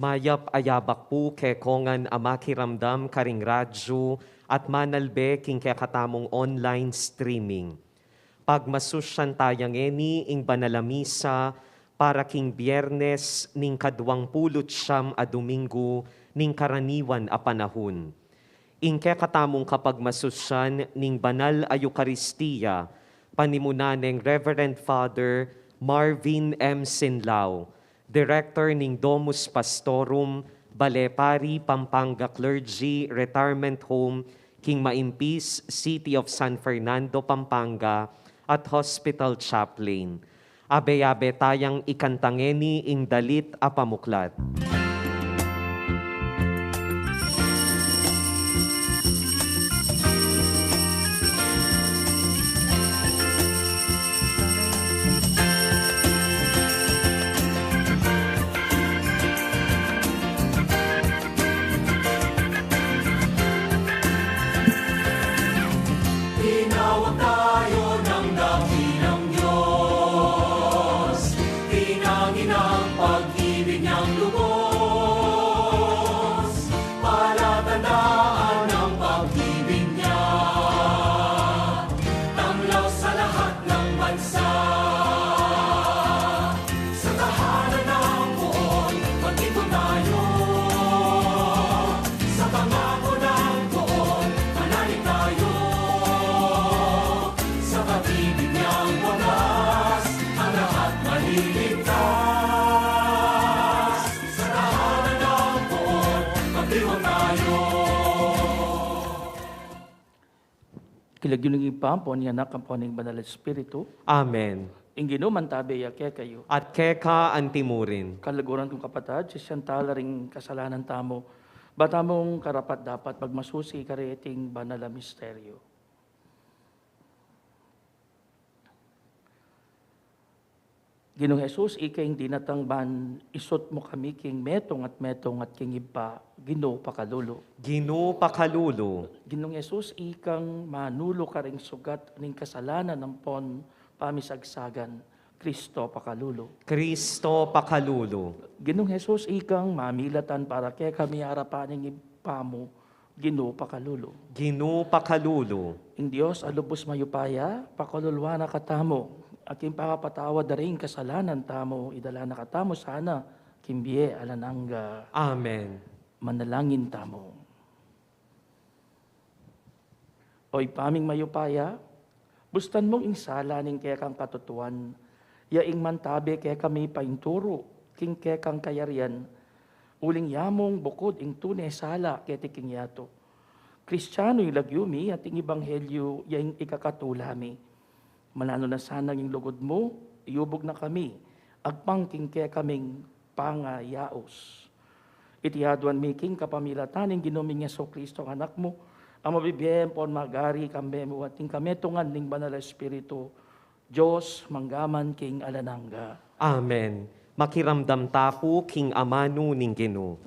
Mayap ayabak po kekongan amakiramdam karing radyo at manalbe king kekatamong online streaming. Pagmasusyan tayang eni ing banalamisa para king Biyernes ning kadwangpulot a Domingo ning karaniwan a panahon. Ing kekatamong kapagmasusyan ning banal a Eukaristiya, panimuna ng Reverend Father Marvin M. Sinlao, Director ning Domus Pastorum, Balepari, Pampanga Clergy Retirement Home, King Maimpis, City of San Fernando, Pampanga, at Hospital Chaplain. Abe-abe tayang ikantangeni ing dalit a pamuklat. Tinawag tayo ng dakilang Diyos, tinangin ang pag-ibig niyang lubos, palatandaan ang pag-ibig niya, tanglaw sa lahat ng bansa. Sa tahanan ng buon, mag-ibig tayo, sa pangako ng buon, manalig tayo. Sa pag-ibig niyang wagas, ang lahat maliligtas. Sa tahanan ng buon, magdiwang tayo. Kilagyuling ipampon, yanak ang poning banal espiritu, Amen. ingino mantabe yake kayo. At keka antimurin. Kalaguran kong kapatad, si siyantala ring kasalanan tamo, bata mong karapat dapat magmasusi kareting banal a misteryo. Ginong Jesus, ikaing dinatang ban, isot mo kami king metong at king iba, gino pakalulo. Gino pakalulo. Ginong Jesus, ikang manulo ka ring sugat ning kasalanan ng pon pamisagsagan, Kristo pakalulo. Kristo pakalulo. Ginong Jesus, ikang mamilatan para kay kami harapan ng ipamo, gino pakalulo. Gino pakalulo. Ing Diyos, alubos mayupaya, pakalulwa na katamo, aking pakapatawad na rin kasalanan tamo, idala na katamo sana, kimbiye alanangga, Amen. manalangin tamo. Oy paming mayupaya, bustan mong insala ning kaya kang katutuan, yaing mantabe kaya kami painturo, king kaya kang kayarian, uling yamong bukod ing tunay sala kaya tiking yato. Kristiyano ilagyumi at ing ibanghelyo yaing ikakatulami. Manano na sana ng lugod mo, iubog na kami, agpangking kaya kaming pangayaos. Itihaduan miking kapamilataning ginuming Yeso Kristo ang anak mo, ang mabibiyem pon magari kami mo ating kametungan ning banal espiritu, Diyos manggaman king alanangga. Amen. Makiramdam tapo king amano ning Gino.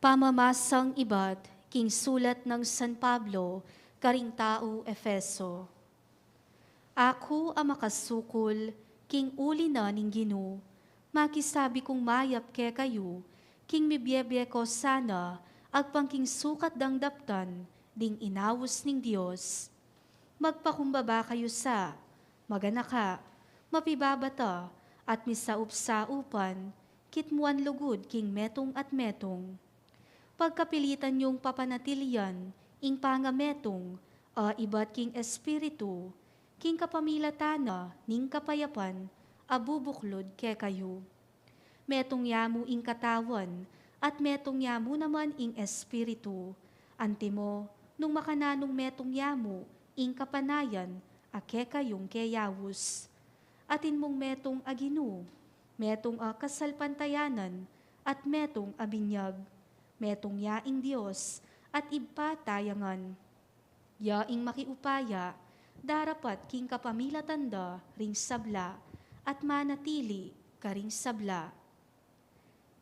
Pamamasang ibad, king sulat ng San Pablo, karing tao Efeso. Ako ang makasukol, king uli na ning Gino, makisabi kong mayap ke kayo, king mibyebye ko sana, agpang king sukat dang daptan, ding inawos ning Diyos. Magpakumbaba kayo sa, maganaka, mapibabata, at misaup-saupan, kitmuan lugod king metong at metong. Pagkapilitan yung papanatilian, ing pangametong, iba't king espiritu, king kapamilatana, ning kapayapan, abubuklod ke kayo. Metong yamu ing katawan, at metong yamu naman ing espiritu, antimo, nung makananong metong yamu, ing kapanayan, ake kayong keyawus. Atin mong metong aginu, metong kasalpantayanan, at metong abinyag, metong yaing Diyos, at ibpatayangan. Yaing makiupaya, darapat king kapamilatanda, ring sabla, at manatili, karing sabla.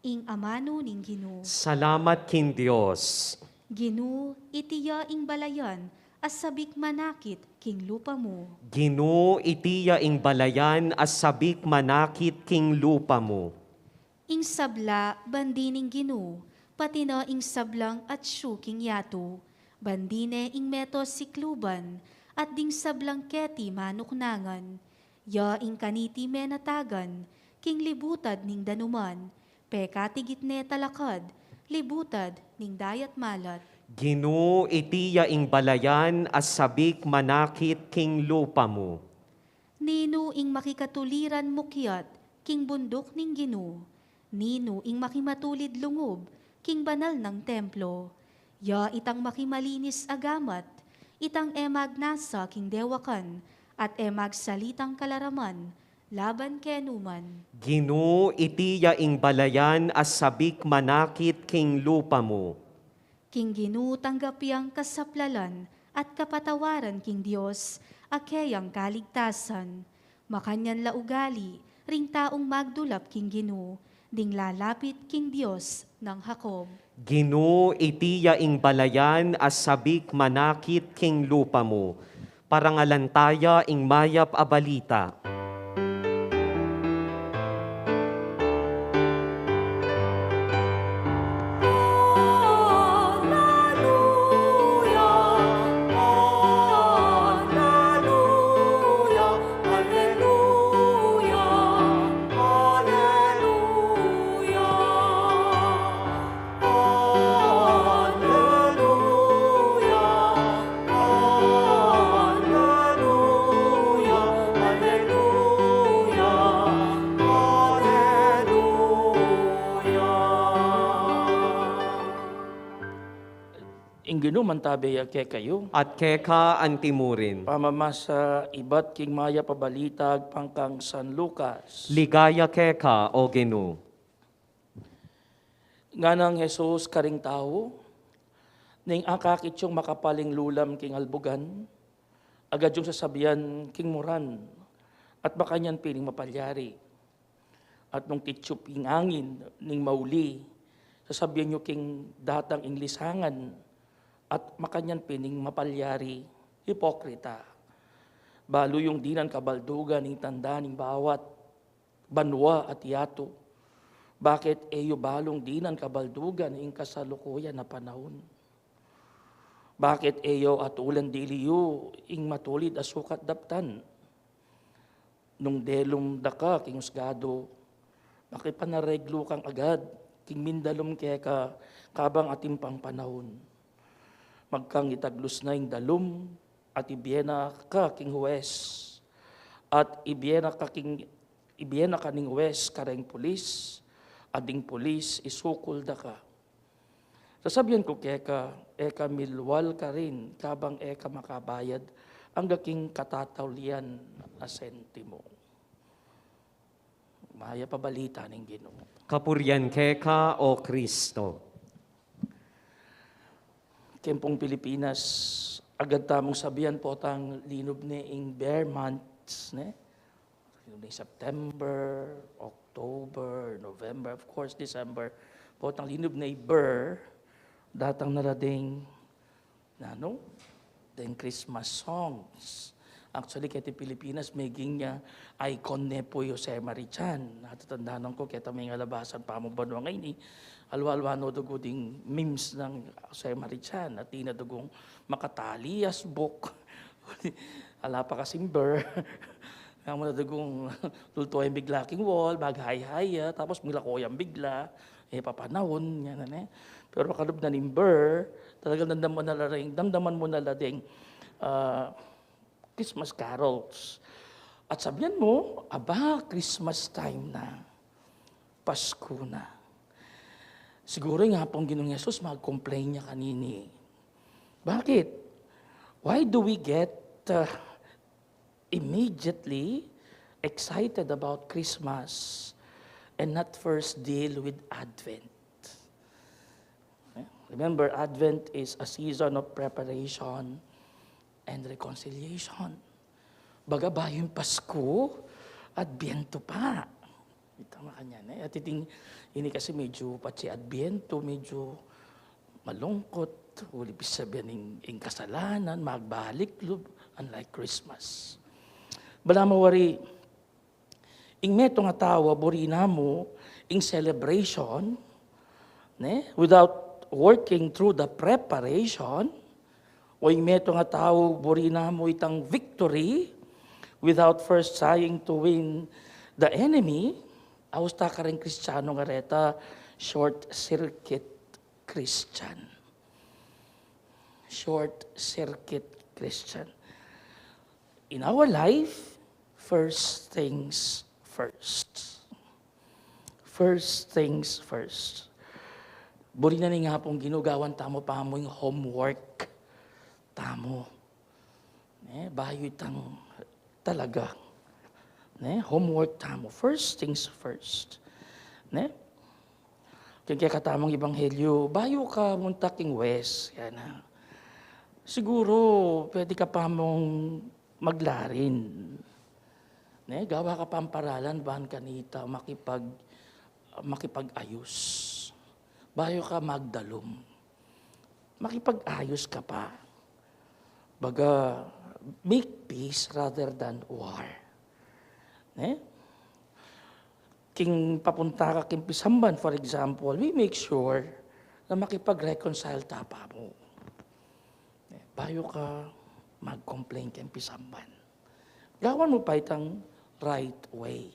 Ing amano ning Gino. Salamat kin Diyos. Gino, itiya ing balayan, asabik manakit king lupa mo. Ginoo itiya ing balayan as sabik manakit king lupa mo. Ing sabla, bandining Ginoo, pati na ing sablang at syuking yato, bandine ing meto sikluban, at ding sablang keti manuknangan, ya ing kaniti menatagan, king libutad ning danuman, pekatigit ne talakad, libutad ning dayat malat. Ginoo itiya ing balayan as sabik manakit king lupa mo. Nino ing makikatuliran mukyat, king bundok ning Ginoo, nino ing makimatulid lungob, king banal ng templo, ya itang makimalinis agamat, itang emag nasa king dewakan, at emag salitang kalaraman, laban kenuman. Ginoo itiya ing balayan as sabik manakit king lupa mo. King Ginoo tanggapyang kasaplalan at kapatawaran king Dios, akeyang kaligtasan. Makanyan laugali, ring taong magdulap king Ginoo, ding lalapit king Dios ng Hakob. Ginoo itiya ing balayan as sabik manakit king lupa mo. Parangalantaya ing mayap a balita. Ingino mantabe ke kayo. At keka antimurin. Pamamasa ibat king maya pabalitag pangkang San Lucas. Ligaya keka o Ginoo. Nga nang Jesus karing tao, ning akakit yung makapaling lulam king albugan, agad yung sasabihan king muran, at baka niyan piling mapalyari. At nung titsup ing angin, ning mauli, sasabihan nyo king datang ing lisangan, at makanyan pining mapalyari, hipokrita. Balo yung dinan kabaldugan ning tanda ning bawat banwa at yato. Bakit eyo balong dinan kabaldugan ing kasalukuyan na panahon? Bakit eyo at ulan diliyo ing matulid asukat daptan? Nung delum daka king usgado, makipanareglo kang agad, king mindalom keka kabang atimpang panahon. Magkang itaglus na ing dalum, at ibiyena ka king huwes, at ibiyena ka ning huwes kareng pulis, ading pulis isukol da ka. Sasabihan ko keka, eka milwal ka rin, kabang eka makabayad, ang gaking katatawlian na sentimo. Maya pabalita ning Ginoo. Kapuryan keka o Kristo. Kempong Pilipinas, agad tamong sabihan po tang linob ni ing bear months, ne? Linob ni September, October, November, of course, December. Po tang linob ni bear, datang narading, then Christmas songs. Actually, kaya Pilipinas, may niya icon ne po Jose Marichan. Natatandaan ko, kaya may ngalabasan pa mo ba no ngayon eh. Alwa-alwa dugo ding memes ng Jose Marichan at tinadugong makatalias book. Ala pa kasing ber. Kaya mo nadugong tulto yung bigla king wall, baghay-haya, tapos milakoyang bigla, papanahon, yan na. Pero makalub na ning ber, talagang damdaman mo na lading Christmas carols. At sabihan mo, aba, Christmas time na. Pasko na. Siguro nga pong Ginoong Yesus, mag-complain niya kanini. Bakit? Why do we get immediately excited about Christmas and not first deal with Advent? Remember, Advent is a season of preparation and reconciliation. Baga ba yung Pasko at Biento pa? Tama kanya na. At ini kasi medyo pati Adbiento, medyo malungkot. Uli sabihin ng kasalanan, magbalik lub, unlike Christmas. Bala mawari, ing meto nga tawa, burina mo, ing celebration, without working through the preparation, o ing meto nga tao, burina mo itang victory, without first trying to win the enemy, awsta ka rin Kristiyano nga reta, short circuit Christian. Short circuit Christian. In our life, first things first. First things first. Buri na nga pong ginugawan tamo pa mo yung homework. Tamo. Bayo itang talaga. Homework tamo. First things first. Kaya katamang ebanghelyo, bayo ka muntaking west. Yan na. Siguro, pwede ka pa mong maglarin. Gawa ka pa ang paralan, bahan kanita, makipag-ayos. Bayo ka magdalom. Makipag-ayos ka pa. Baga, make peace rather than war. King papunta ka king Pisamban, for example, we make sure na makipag-reconcile tapa mo. Bayo ka mag-complain king Pisamban. Gawan mo pa itang right way,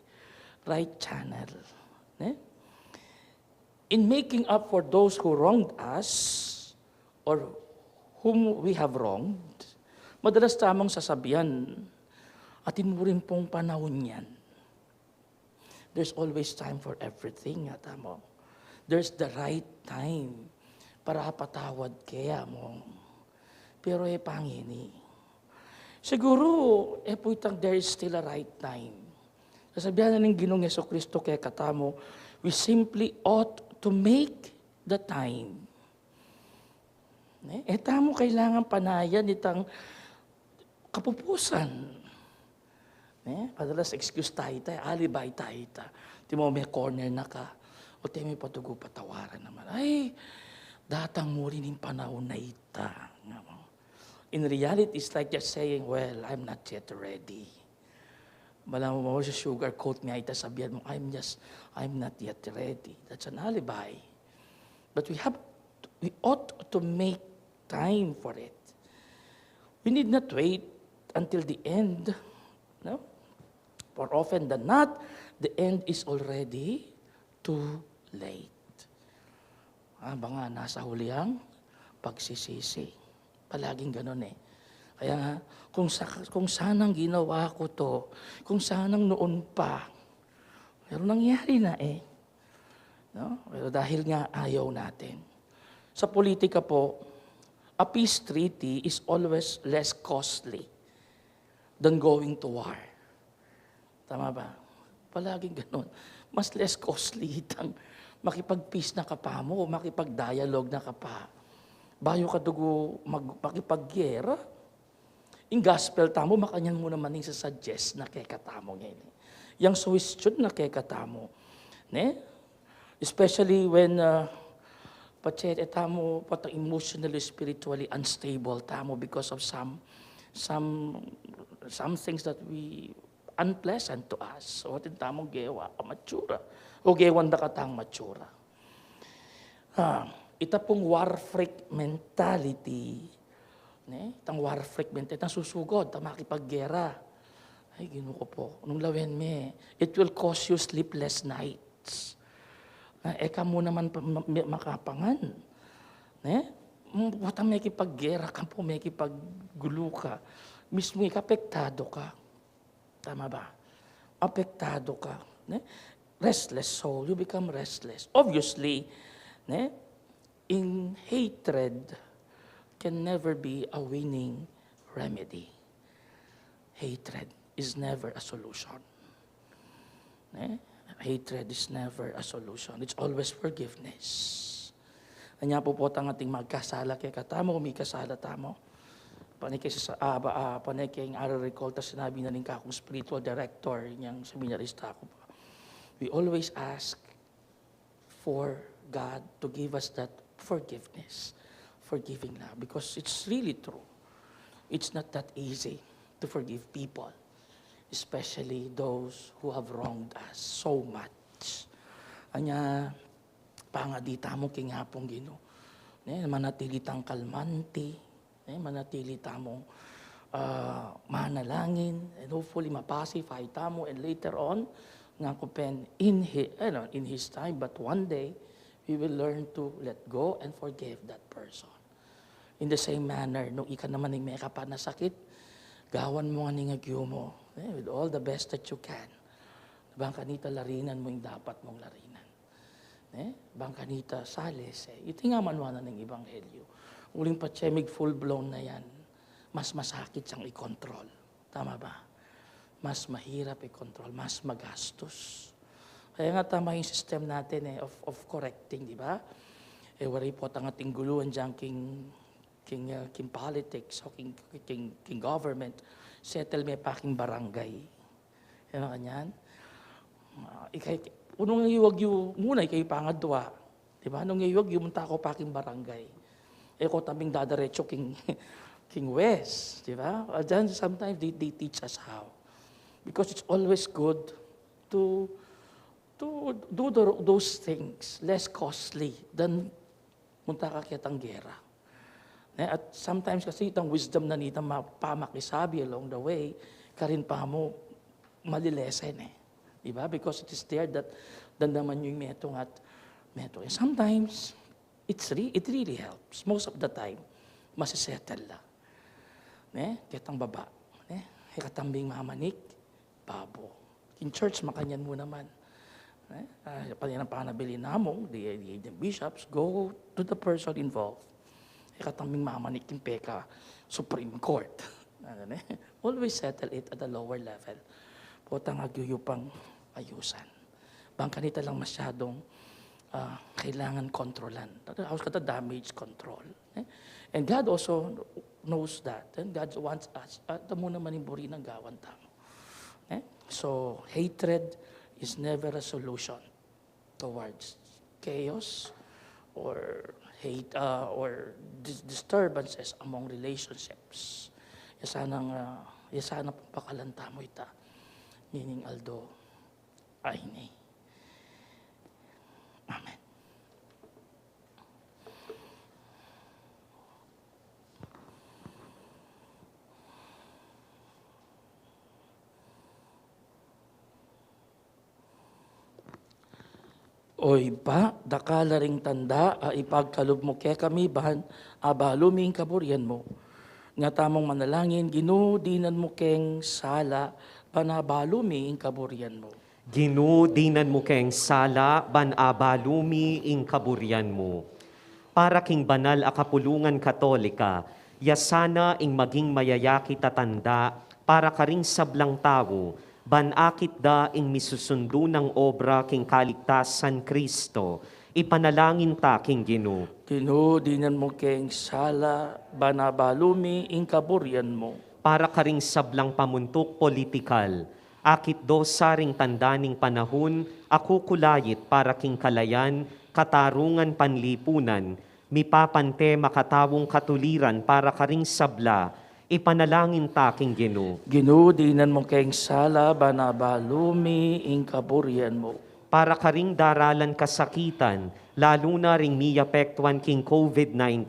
right channel. In making up for those who wronged us or whom we have wronged, madalas tamang sasabihan, atin mo rin pong panahon yan. There's always time for everything, tamo. There's the right time para patawad kaya mo. Pero pangini. Siguro, po itang there is still a right time. Sasabihan na ng Ginoong Jesucristo kaya katamo, we simply ought to make the time. Tamo kailangan panayan itang kapupusan. Padalas excuse tayo, alibay tayo. Di mo may corner na ka, o tayo may patugo patawaran naman. Ay, datang mo rin yung panahon na ita. In reality, it's like just saying, well, I'm not yet ready. Malam mo sa sugar coat niya, ita sabihan mo, I'm not yet ready. That's an alibi. But we ought to make time for it. We need not wait until the end. No? For often than not, the end is already too late. Nga nasa hulihang pagsisisi. Palaging ganun Kaya nga, kung sanang ginawa ko to, kung sanang noon pa, pero nangyari na No? Pero dahil nga ayaw natin. Sa politika po, a peace treaty is always less costly than going to war. Tama ba? Palaging ganun. Mas less costly itang makipag-peace na kapa mo, makipag-dialogue na kapa. Bayo ka dugo makipag-gyera. In gospel tamo, makanyan mo naman yung suggest na kay katamo ngayon. Yang suwestyon na kay katamo. Especially when tamo patang emotionally, spiritually unstable tamo because of some things that we unpleasant to us. O tamong gewa, matsura. O gewan da katang matsura. Ita pong war freak mentality, itang war freak mentality, itang susugod, itang makipaggera. Ay, Ginoo ko po, nung lawen it will cause you sleepless nights. Eka mo naman makapangan. Watang may kipaggera ka po, may kipaggulo ka. Mismo apektado ka. Tama ba? Apektado ka. Restless soul, you become restless. Obviously, in hatred can never be a winning remedy. Hatred is never a solution. Hatred is never a solution. It's always forgiveness. Kanya po ang ating magkasala kay katamo, may kasala tamo. Panay kay aral recall, ta sinabi na rin ka akong spiritual director, niyang seminarista ako pa. We always ask for God to give us that forgiveness forgiving love, because it's really true. It's not that easy to forgive people, especially those who have wronged us so much. Anya, pangadita mo kingapong Ginoo. Manatili tang kalmante, manatili tamong manalangin, and hopefully mapacify tamo, and later on, nga kupen in his time, but one day, we will learn to let go and forgive that person. In the same manner, nung ika naman ng may kapanasakit, gawan mo nga ningagyo mo, with all the best that you can. Bang kanita larinan mo yung dapat mong larinan. Bang kanita sales, ito nga manwanan ng Ebanghelyo. Uling patsemig full-blown na yan, mas masakit siyang i-control. Tama ba? Mas mahirap i-control, mas magastos. Kaya nga tama yung system natin of correcting, di ba? Wari po ang ating guluhan dyan king politics o king government, settle may paking barangay. Yan ang kanyan. Unong iwag yung muna, ikay pangadwa. Diba? Nung iwag yung munta ko paking barangay. Ko taming dadaretso king West. Diba? Then sometimes they teach us how. Because it's always good to do those things less costly than munta ka kitang gera. At sometimes kasi itang wisdom na nita pamakisabi along the way, karin pa mo malilesen Diba? Because it is there that naman yung meto. And sometimes, it really helps. Most of the time, masisettle lang. Kitang baba. Katambing mamanik, babo. In church, makanyan mo naman. Panyan ang panabili namong, the bishops, go to the person involved. Katambing mamanik yung peka, Supreme Court. Always settle it at a lower level. Potang agyuyupang ayusan. Bang kanita lang masyadong kailangan kontrolan. How's ka damage control? And God also knows that. And God wants us, mo naman imburi ng gawan tamo. So, hatred is never a solution towards chaos or hate or disturbances among relationships. Yasanang pakalanta mo ita. Meaning Aldo Aine. Amen. Oy ba, dakala ring tanda, ipagkalob mo kaya kami, bahan, abaluming kaburyan mo. Nga tamong manalangin, ginudinan mo keng sala, banabalumi ing kaburyan mo. Ginudinan mo keng sala, banabalumi ing kaburyan mo. Para king banal a kapulungan katolika, yasana ing maging mayayaki tatanda, para karing sablang tao, banakit da ing misusundo ng obra king kaligtasan Kristo, ipanalangin ta king Ginoo. Ginudinan mo keng sala, banabalumi ing kaburyan mo. Para karing sablang pamuntok politikal, akit do saring tandaning panahon, ako kulayit para king kalayan, katarungan panlipunan, mipapante makatawong katuliran para karing sabla, ipanalangin ta king Ginoo. Ginudinan mo keng sala, banabalumi ing kaburyan mo. Para karing daralan kasakitan, lalo na ring miyapektuan king COVID-19,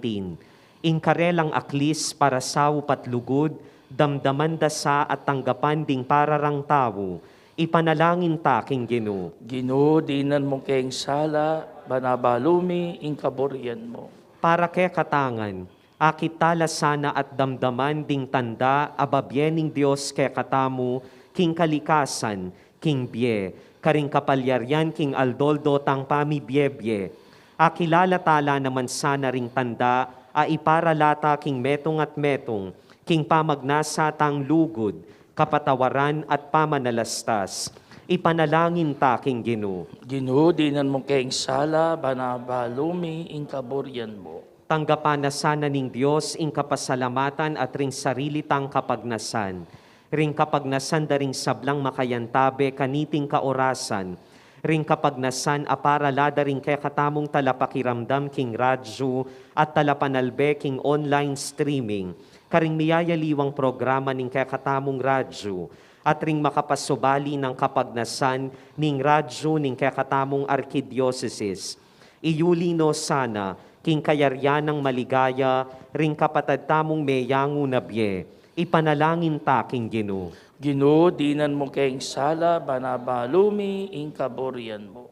inkarelang aklis para sawo patlugod, damdaman dasa at tanggapan ding pararang tao, ipanalangin ta king Ginoo. Ginudinan mo keng sala, banabalumi ing kaburyan mo. Para kay katangan, akit tala sana at damdaman ding tanda, ababyening Diyos kay katamu, king kalikasan, king bie, karing kapalyaryan king aldoldo tang pamibyebye. Akilala tala naman sana ring tanda, aiparalata king metong at metong, king pamagnasa tang lugod, kapatawaran at pamanalastas. Ipanalangin ta king Ginoo. Ginudinan mo keng sala, banabalumi ing kaburyan mo. Tanggapan na sana ning Diyos ing kapasalamatan at ring sarili tang kapagnasan. Ring kapagnasan da ring sablang makayantabe kaniting kaorasan. ring kapagnasan aparalada ring kay katamong talapakiramdam king radyo at talapanalbe king online streaming, karing miyayaliwang programa ning kay katamong radyo, at ring makapasubali ng kapagnasan ning radyo ning kay katamong arkidiocese. Iyulino sana king kayaryan ng maligaya ring kapatad tamong meyango nabye, ipanalangin ta king Ginoo. Ginoo, dinan mo kayong sala, banabalumi, ing kaborian mo.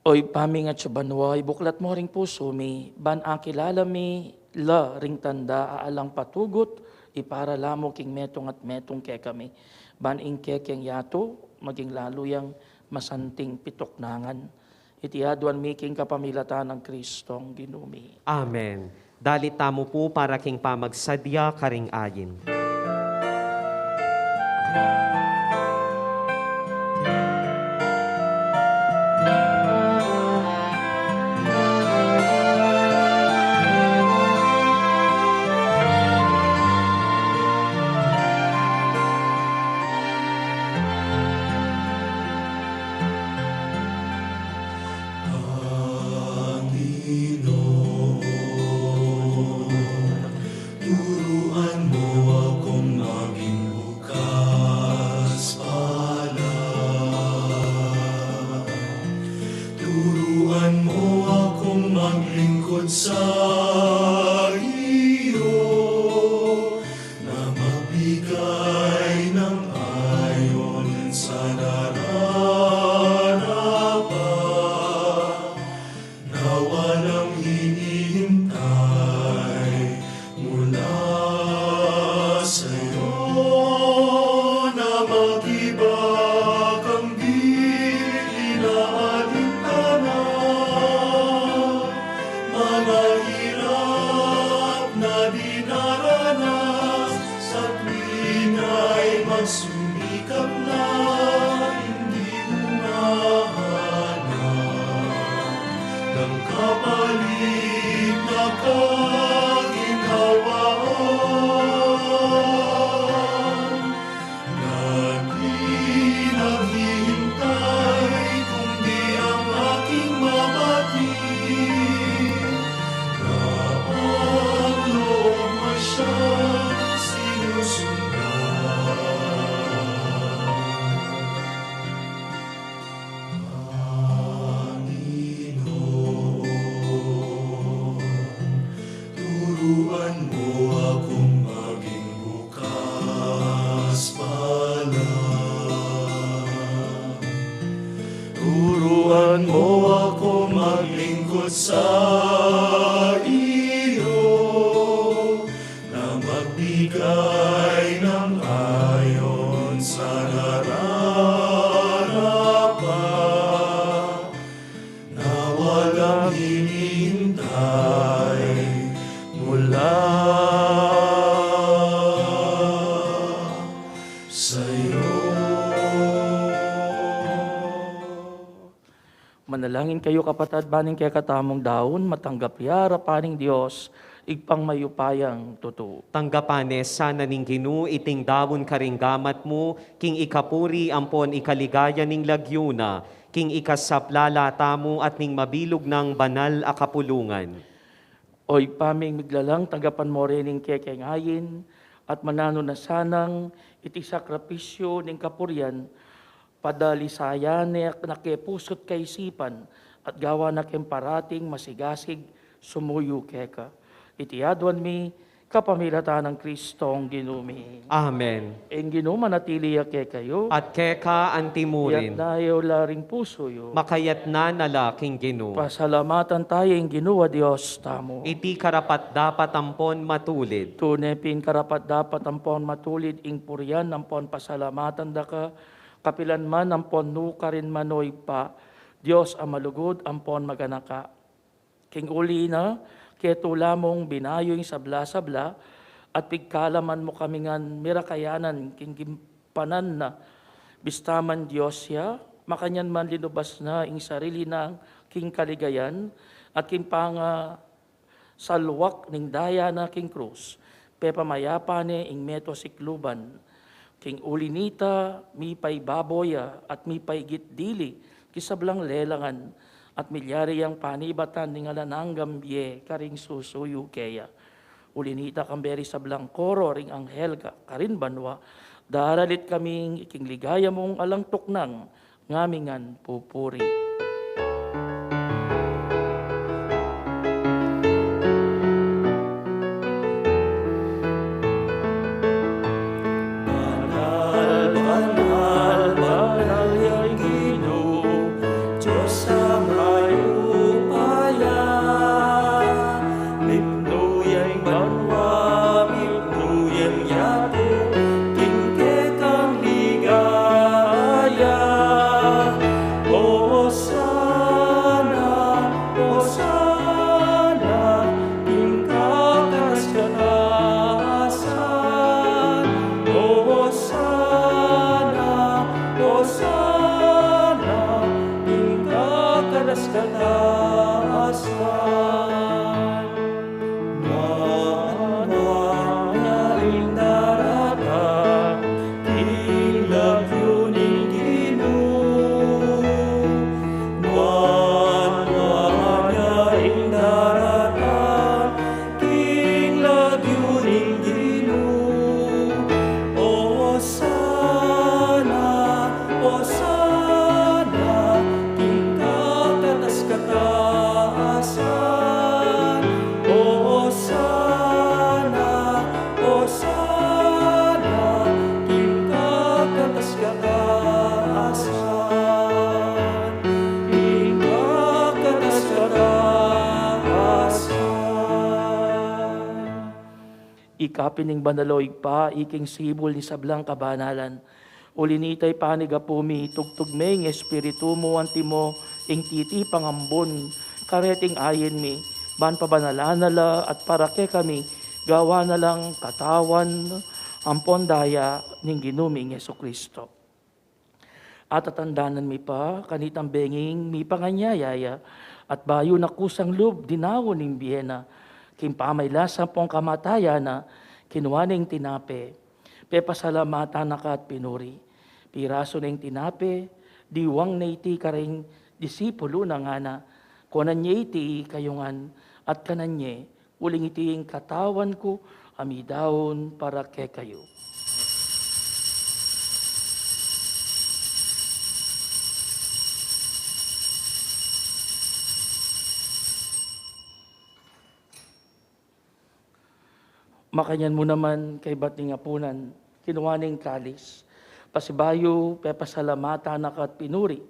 Oy, pamingat sa banway, buklat mo ring puso mi, ban ang kilala mi, la ring tanda, aalang patugot, ipara lamo king metong at metong kay kami. Ban ing kekeng yato, maging lalo yang masanting pitoknangan. Itiaduan mi king kapamilatan ng Kristong ginumi. Amen. Dalit tamo po para king pamagsadya karing ayin. Turuan mo akong maging bukas palad. Turuan mo akong maglingkod sa iyo, na magbigay ng ayon sa nararapat, na walang hinihintay mula sa'yo, na mag-ibag ang di inaalintanan, mga hirap na dinaranas, sa tuwing ay magsumikap na hindi humahanap ng kapalit na kaginhawaan, na di naghihintay kundi ang aking mabatid, na ang loob mo siyang sinusundan. Panginoon, turuan mo akong maging bukas palad. Turuan mo akong maglingkod sa iyo, na magbigay ng ayon sa nararapat, na walang hinihintay mula sa'yo. Manalangin kayo kapatad, baning kaya katamong daon, matanggap yara paning Diyos, igpang mayupayang totoo. Tanggapane sana ning Ginoo iting dawon karing gamat mo, king ikapuri ampon ikaligaya ning lagyuna, king ikasaplala tamo at ning mabilog ng banal a kapulungan. Oy, paming miglalang, tanggapan mo rin ng kekengayin, at manano na sanang iti sakripisyo ng kapurian, padalisayan na kepusot kaisipan, at gawa na kemparating masigasig sumuyo keka. Itiadwan mi, kapamilatan ng Kristong ginumi. Amen. Eng ginuma natili ke kayo, At keka yat antimurin, dayo laring puso yo. makayat na nalaking Ginoo. Pasalamatan tayo ing ginuwa Diyos tamo. Iti karapat dapat ampon matulid. Tunepin karapat dapat ampon matulid ing puryan ampon pasalamatan da ka, kapilan man ampon nukarin manoy pa, Diyos ang malugod ampon maganaka. King uli na, keto lamong binayoy sabla-sabla, at pigkalaman mo kami ngan mirakayanan, king gimpanan na, bistaman Diyos ya, makanyan man linubas na ing sarili ng king kaligayan, at king panga salwak ning daya na king krus, pepamayapa ni ing meto sikluban, King ulinita, mi pay baboya, at mi pay gitdili, kisablang lelangan, at milyari ang panibatan ng alanang gambye, karing susuyo keya. Ulinita kamberi sablang koro, ring anghel ka, karin banwa, daralit kaming iking ligaya mong alang tuknang, ngamingan pupuri. Ikapining banaloig pa, iking sibol ni sablang kabanalan. Ulinitay panigapumi, tugtugmeng espiritu mo, antimo, ing titi pangambon, kareting ayin mi, ban pabanalanala at parake kami, gawa na lang katawan, ampon daya, ning ginuming Yesu Kristo. At atandanan mi pa, kanitang benging, mi panganyayaya, at bayo na kusang lub, dinawon ning biyena, kimpamay lasang pong kamataya na kinuwaning tinape. Pepasalamatan na ka at pinuri. Piraso na yung tinape, diwang na iti karing disipulo na nga na, kunan niya iti kayungan at kananye, uling iti yung katawan ko, amidawon para ke kayo. Makanyan mo naman kay bating apunan, kinuwaning kalis. Pasibayo, pepasalamata na kat pinuri.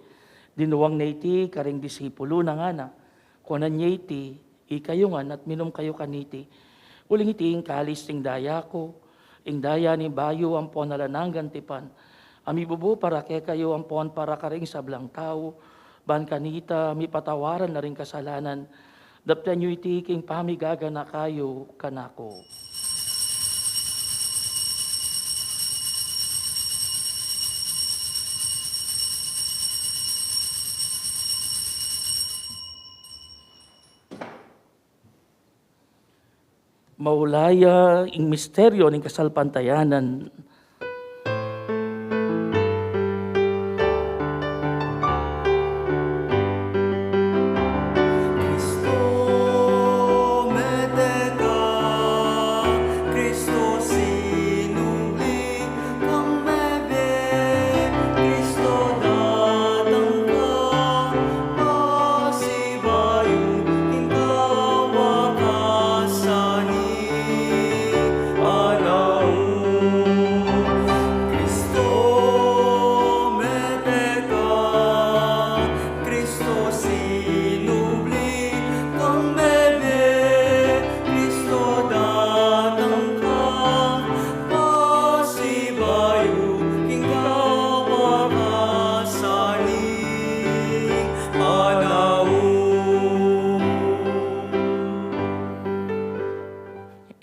Dinuwang na iti, karing disipulo na nga na. Kunan niya iti, ikayungan at minom kayo kaniti. Uling iti ing kalis ting daya ko, ing daya ni bayo ang ponalanang gantipan. Amibubo para kay kayo ang pon para karing sablang tao. Ban kanita, mi patawaran na rin kasalanan. Daptan nyo iti king pamigaga na kayo kanako. Maulaya ing misteryo ng kasalpantayanan.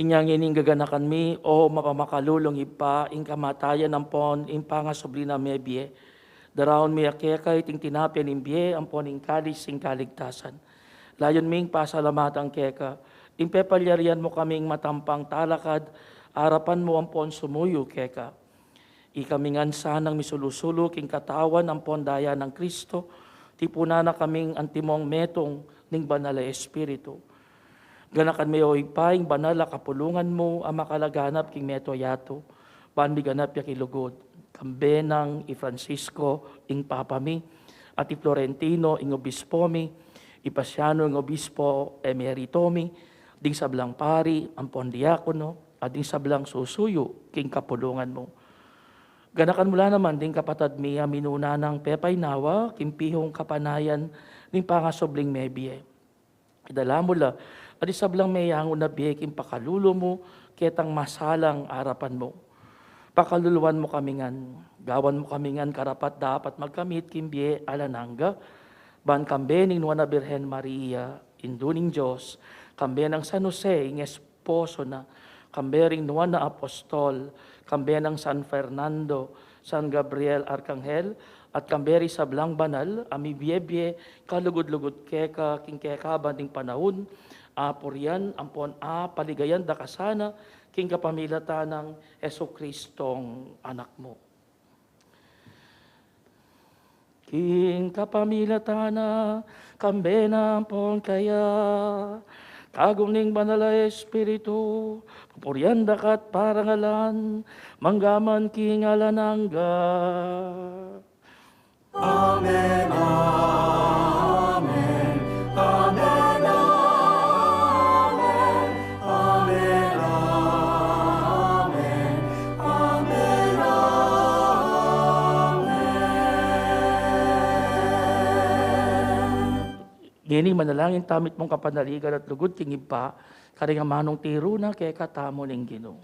Inyang ining gaganakan mi, o mapamakalulong ipa, ing kamatayan ampon, ing pangasubli na mebye. Daraon mi akekay, ting tinapyan imbye, ampon ing kalis, ing kaligtasan. Layon ming pasalamatang keka, ing pepalyarian mo kaming matampang talakad, arapan mo ampon sumuyo keka. Ikamingan sanang misulusulo king katawan ang pondaya ng Kristo, tipuna na kaming antimong metong ning banal a Espiritu. Ganakan mayoy paing banal a kapulungan mo ang makalaganap king meto yato, panbiganap ya kilugod. Kambenang i Francisco ing Papa mi, at i Florentino ing Obispo mi, Ipasiano ing Obispo Emerito mi, ding sablang pari ang pondiakono, at ding sablang susuyo king kapulungan mo. Ganakan mula naman ding kapatad miya minuna ng pepay nawa, kimpihong kapanayan ning pangasobling mebie. Idala mula, at isablang mayang unabiye king pakalulo mo, ketang masalang arapan mo. Pakaluluan mo kamingan, gawan mo kamingan karapat dapat magkamit kimbie alanangga, ban kambe ning nuana Birhen Maria, induning Diyos, kambe ng San Jose, ing esposo na, kambe ring nuana Apostol, kambe ng San Fernando, San Gabriel Arcangel, at kambe rin sablang banal, ami biyebye, kalugod-lugod keka, king keka banding panahon, apurian, ampon paligayan da kasana, king kapamilata ng Jesucristong anak mo. King kapamilata na, kambe na ampon kaya, kagum ning banal a Espiritu, pupurian dakat parangalan, manggaman king alanangga. Amen, amen, amen, amen, amen, amen, amen. Gini manalangin tamit mong kapanaligan at lugod king ipa, karing manong tiro na kay katamo ning Ginoo.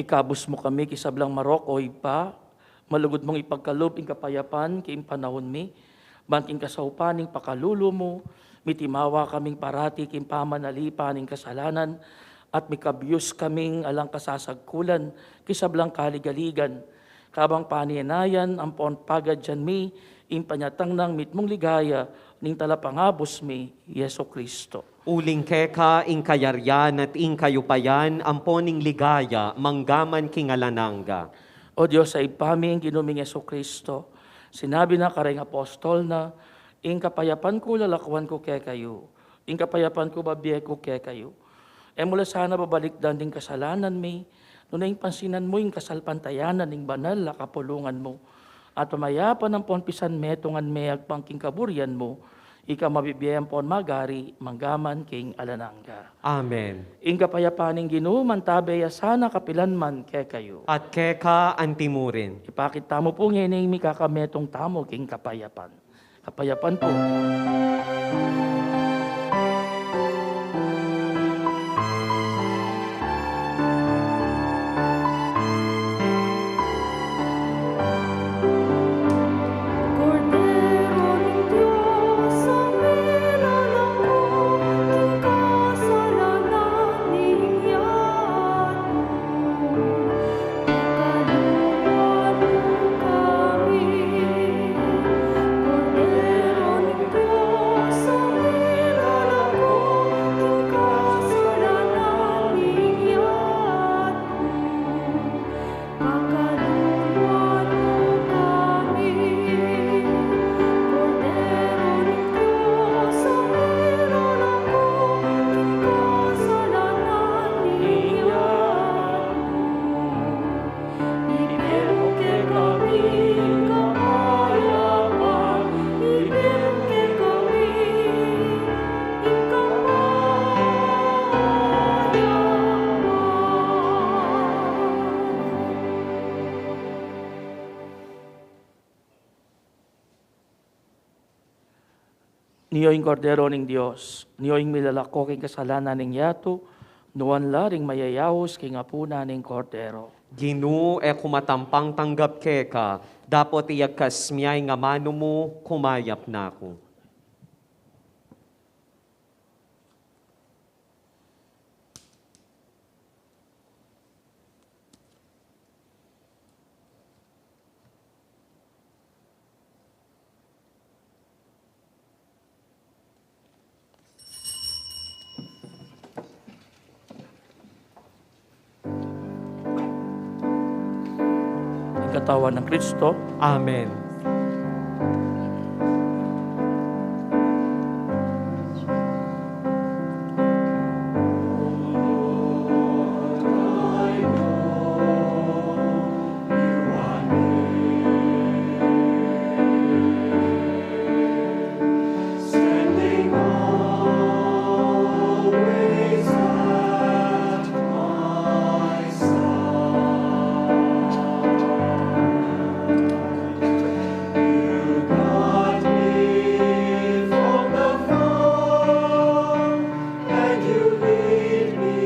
Ikabus mo kami kisablang Marokoy pa, malugod mong ipagkalob ing kapayapan kiing panahon mi, banting kasaupaning pakalulo mo, mitimawa kaming parati kiing pamanalipan ing kasalanan, at mikabiyos kaming alang kasasagkulan, kisablang kaligaligan, kabang paninayan, ampon pagad dyan mi, ing panyatang ng mitmong ligaya, ning talapangabos mi, Yeso Kristo. Uling keka, ing kayaryan at ing kayupayan, amponing ligaya, manggaman kingalananga. O Diyos, sa ipaming ginuming Yeso Kristo, sinabi na kareng apostol na, ing kapayapan ko lalakwan ko kay kayo, ing kapayapan ko babiye ko kay kayo. E mula sana babalikdan ding kasalanan mi, nung ing pansinan mo ing kasalpantayanan ing banal na kapulungan mo, At pamayapan ng ponpisan metungan me agpangking kaburian mo, ika mabibiyayan pon magari, manggaman king alanangga. Amen. Ing kapayapaning Ginoo mantabe sana kapilan man ke kayo. At keka antimurin. Ipakita mo po ngayon mi kakametong tamo king kapayapan. Kapayapan po. Cordero ng Diyos, ang nilalako, king kasalanan niyaan mo. Pagkalooban mo kami. Cordero ng Diyos, ang nilalako, king kasalanan niyaan mo. Pagkalooban mo kami. Cordero ng Diyos, ang nilalako, king kasalanan niyaan mo. Ibigay kay kami kapayapan, ibigay kami Niyoing kordero ning Dios, niyoing milalako king kasalanan ning yato, nuan laring mayayawos king apuna ning kordero. Ginoo e kumatampang tanggap keka, dapot iyagkas miyay nga mano mo, kumayap na ako. Ing katawan ng Kristo, Amen. Standing always at my side. You got me from the fall, and you lead me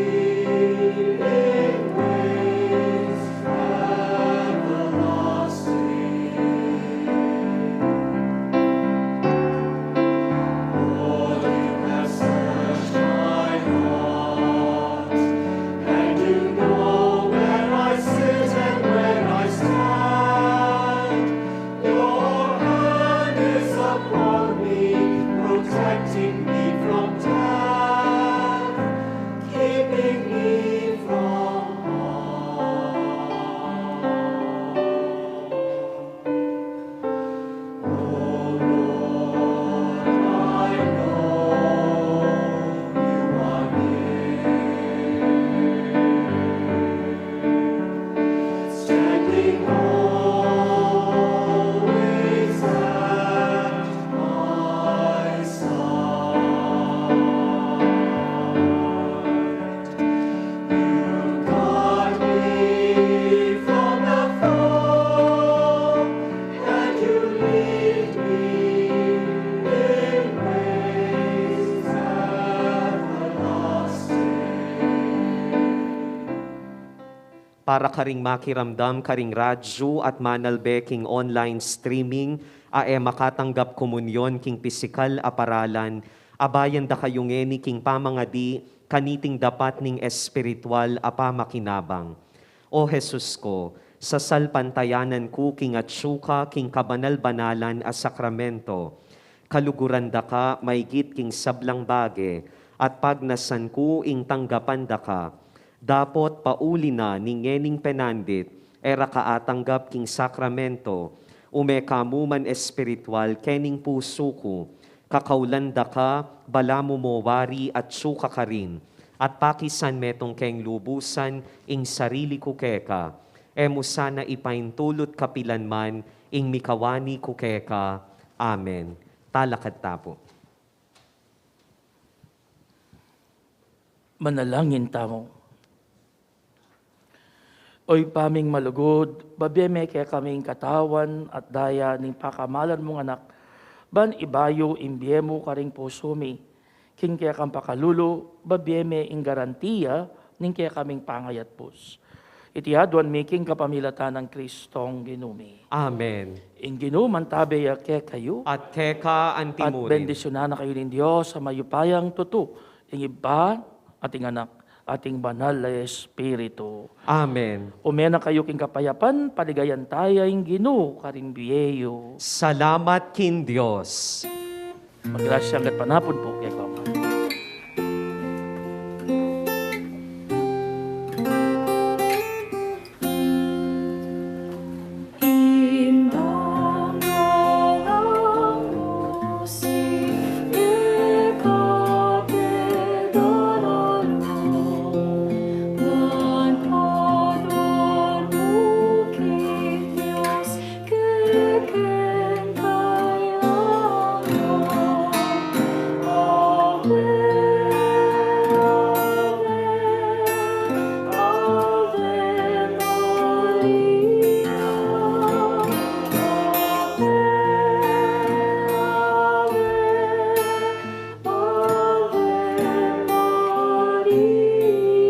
in ways everlasting. Lord, you have searched my heart, and you know where I sit and where I stand. Your hand is upon me, protecting me from death, keeping me from harm. Oh Lord, I know you are near, standing always at my side. You got me from the fall, and you lead me in ways everlasting. Para karing makiramdam karing radyo at manalbe king online streaming, ae makatanggap komunyon king pisikal a paralan, abayan da kayong eni king pamangadi, kaniting dapat ning espiritual a pamakinabang. O Jesus ko, sa salpantayanan ko king atsuka king kabanal-banalan a sakramento, kaluguran da ka maygit king sablang bage, at pagnasan ko ing tanggapan da ka, dapot pauli na ningening penandit, era kaatanggap king sakramento, ume kamuman espiritual kening puso ko, kakaulanda ka, balamu mo wari at suka ka rin, at pakisan metong keng lubusan ing sarili ko keka, emo sana ipaintulot kapilanman, ing mikawani kukeka. Amen. Talakad tapo. Manalangin tamo. Oy paming malugod, babeme kaya kaming katawan at daya ning pakamalan mong anak, ban ibayo imbiemo karing puso mi, king kaya kang pakalulo, babeme ing garantiya ning kaya kaming pangayat pus. Itihaduan making kapamilatan ng Kristong ginumi. Amen. Ing ginuman tabi kaya kayo, At keka at antimurin. bendisyonan na kayo ng Diyos sa mayupayang tuto, ing iba, ating anak, ating banal na Espiritu. Amen. Umena kayo king kapayapan, paligayan tayo ing Ginoo karing biyeyo. Salamat kin Diyos. Maggrasya hanggat panapon po kay